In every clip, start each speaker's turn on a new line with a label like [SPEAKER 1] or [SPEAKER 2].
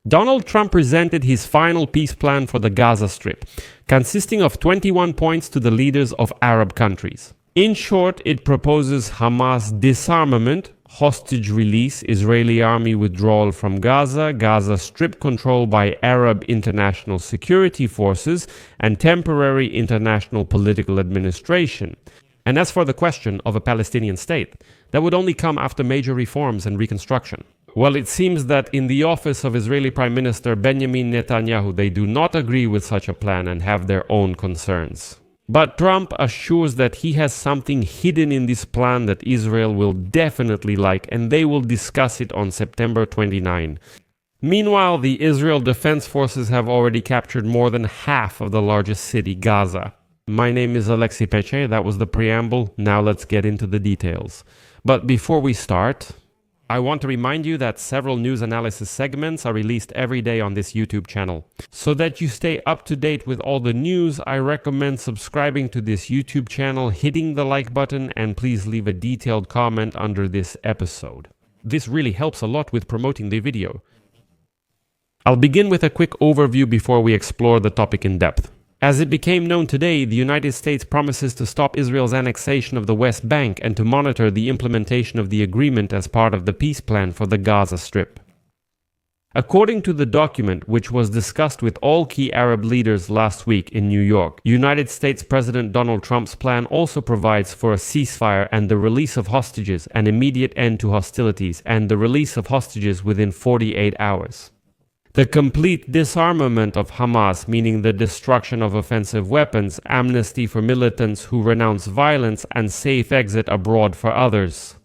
[SPEAKER 1] Donald Trump presented his final peace plan for the Gaza Strip, consisting of 21 points to the leaders of Arab countries. In short, it proposes Hamas disarmament, hostage release, Israeli army withdrawal from Gaza, Gaza Strip control by Arab international security forces, and temporary international political administration. And as for the question of a Palestinian state, that would only come after major reforms and reconstruction. Well, it seems that in the office of Israeli Prime Minister Benjamin Netanyahu, they do not agree with such a plan and have their own concerns. But Trump assures that he has something hidden in this plan that Israel will definitely like, and they will discuss it on September 29. Meanwhile, the Israel Defense Forces have already captured more than half of the largest city, Gaza. My name is Alexei Peche, that was the preamble, now let's get into the details. But before we start, I want to remind you that several news analysis segments are released every day on this YouTube channel. So that you stay up to date with all the news, I recommend subscribing to this YouTube channel, hitting the like button, and please leave a detailed comment under this episode. This really helps a lot with promoting the video. I'll begin with a quick overview before we explore the topic in depth. As it became known today, the United States promises to stop Israel's annexation of the West Bank and to monitor the implementation of the agreement as part of the peace plan for the Gaza Strip. According to the document, which was discussed with all key Arab leaders last week in New York, United States President Donald Trump's plan also provides for a ceasefire and the release of hostages, an immediate end to hostilities, and the release of hostages within 48 hours. The complete disarmament of Hamas, meaning the destruction of offensive weapons, amnesty for militants who renounce violence, and safe exit abroad for others.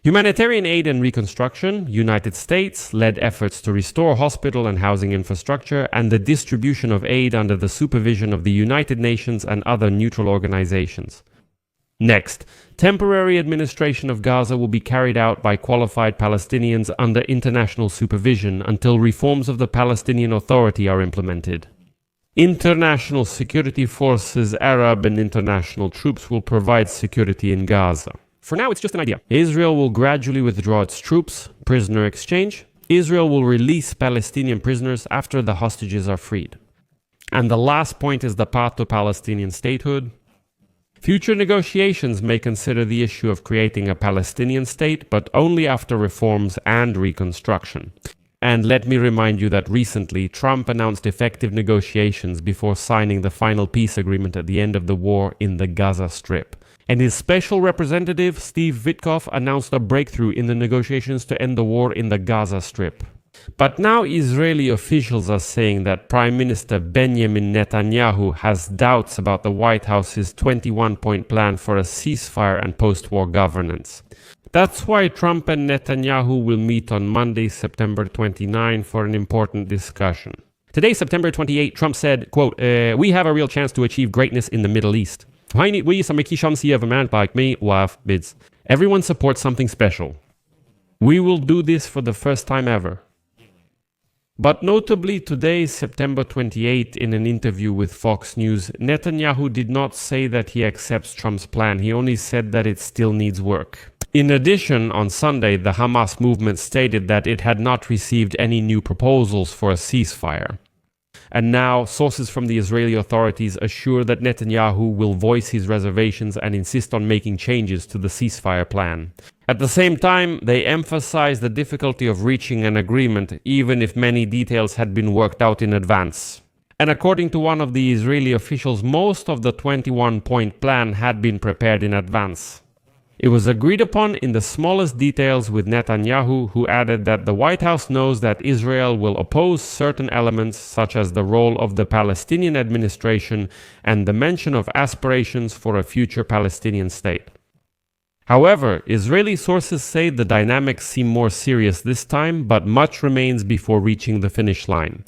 [SPEAKER 1] Humanitarian aid and reconstruction, United States led efforts to restore hospital and housing infrastructure, and the distribution of aid under the supervision of the United Nations and other neutral organizations. Next, temporary administration of Gaza will be carried out by qualified Palestinians under international supervision until reforms of the Palestinian Authority are implemented. International security forces, Arab and international troops will provide security in Gaza. For now, it's just an idea. Israel will gradually withdraw its troops, prisoner exchange. Israel will release Palestinian prisoners after the hostages are freed. And the last point is the path to Palestinian statehood. Future negotiations may consider the issue of creating a Palestinian state, but only after reforms and reconstruction. And let me remind you that recently, Trump announced effective negotiations before signing the final peace agreement at the end of the war in the Gaza Strip. And his special representative, Steve Witkoff, announced a breakthrough in the negotiations to end the war in the Gaza Strip. But now Israeli officials are saying that Prime Minister Benjamin Netanyahu has doubts about the White House's 21-point plan for a ceasefire and post-war governance. That's why Trump and Netanyahu will meet on Monday, September 29 for an important discussion. Today, September 28, Trump said, quote, "We have a real chance to achieve greatness in the Middle East. Everyone supports something special. We will do this for the first time ever." But notably today, September 28, in an interview with Fox News, Netanyahu did not say that he accepts Trump's plan. He only said that it still needs work. In addition, on Sunday, the Hamas movement stated that it had not received any new proposals for a ceasefire. And now, sources from the Israeli authorities assure that Netanyahu will voice his reservations and insist on making changes to the ceasefire plan. At the same time, they emphasize the difficulty of reaching an agreement, even if many details had been worked out in advance. And according to one of the Israeli officials, most of the 21-point plan had been prepared in advance. It was agreed upon in the smallest details with Netanyahu, who added that the White House knows that Israel will oppose certain elements such as the role of the Palestinian administration and the mention of aspirations for a future Palestinian state. However, Israeli sources say the dynamics seem more serious this time, but much remains before reaching the finish line.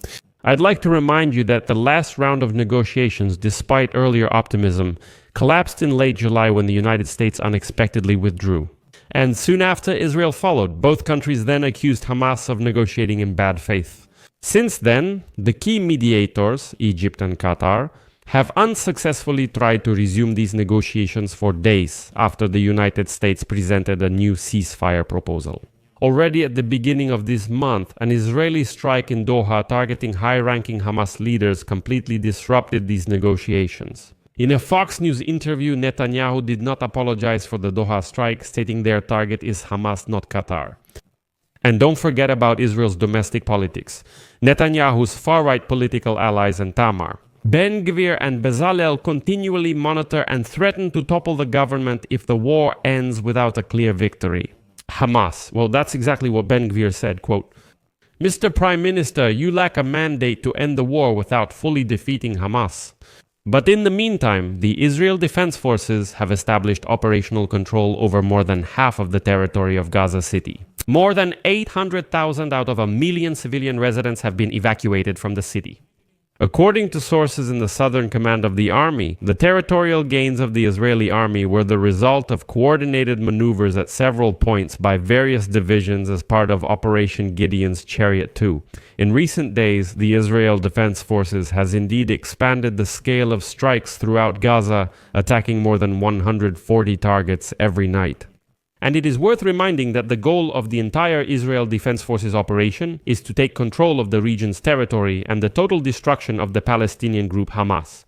[SPEAKER 1] I'd like to remind you that the last round of negotiations, despite earlier optimism, collapsed in late July when the United States unexpectedly withdrew. And soon after, Israel followed. Both countries then accused Hamas of negotiating in bad faith. Since then, the key mediators, Egypt and Qatar, have unsuccessfully tried to resume these negotiations for days after the United States presented a new ceasefire proposal. Already at the beginning of this month, an Israeli strike in Doha targeting high-ranking Hamas leaders completely disrupted these negotiations. In a Fox News interview, Netanyahu did not apologize for the Doha strike, stating their target is Hamas, not Qatar. And don't forget about Israel's domestic politics. Netanyahu's far-right political allies and Tamar. Ben-Gvir and Bezalel continually monitor and threaten to topple the government if the war ends without a clear victory. Hamas. Well, that's exactly what Ben-Gvir said, quote, "Mr. Prime Minister, you lack a mandate to end the war without fully defeating Hamas. But in the meantime, the Israel Defense Forces have established operational control over more than half of the territory of Gaza City. More than 800,000 out of 1 million civilian residents have been evacuated from the city." According to sources in the Southern Command of the Army, the territorial gains of the Israeli army were the result of coordinated maneuvers at several points by various divisions as part of Operation Gideon's Chariot-Two. In recent days, the Israel Defense Forces has indeed expanded the scale of strikes throughout Gaza, attacking more than 140 targets every night. And it is worth reminding that the goal of the entire Israel Defense Forces operation is to take control of the region's territory and the total destruction of the Palestinian group Hamas.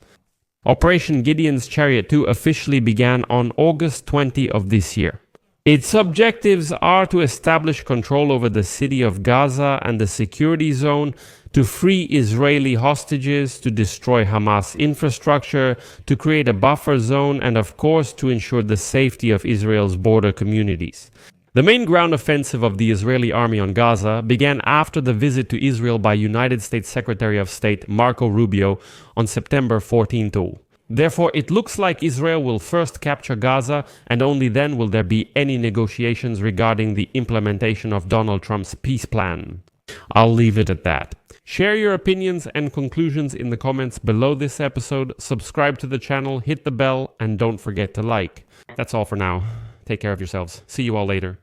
[SPEAKER 1] Operation Gideon's Chariot-Two officially began on August 20 of this year. Its objectives are to establish control over the city of Gaza and the security zone, to free Israeli hostages, to destroy Hamas infrastructure, to create a buffer zone, and of course to ensure the safety of Israel's border communities. The main ground offensive of the Israeli army on Gaza began after the visit to Israel by United States Secretary of State Marco Rubio on September 14. Therefore, it looks like Israel will first capture Gaza, and only then will there be any negotiations regarding the implementation of Donald Trump's peace plan. I'll leave it at that. Share your opinions and conclusions in the comments below this episode, subscribe to the channel, hit the bell, and don't forget to like. That's all for now. Take care of yourselves. See you all later.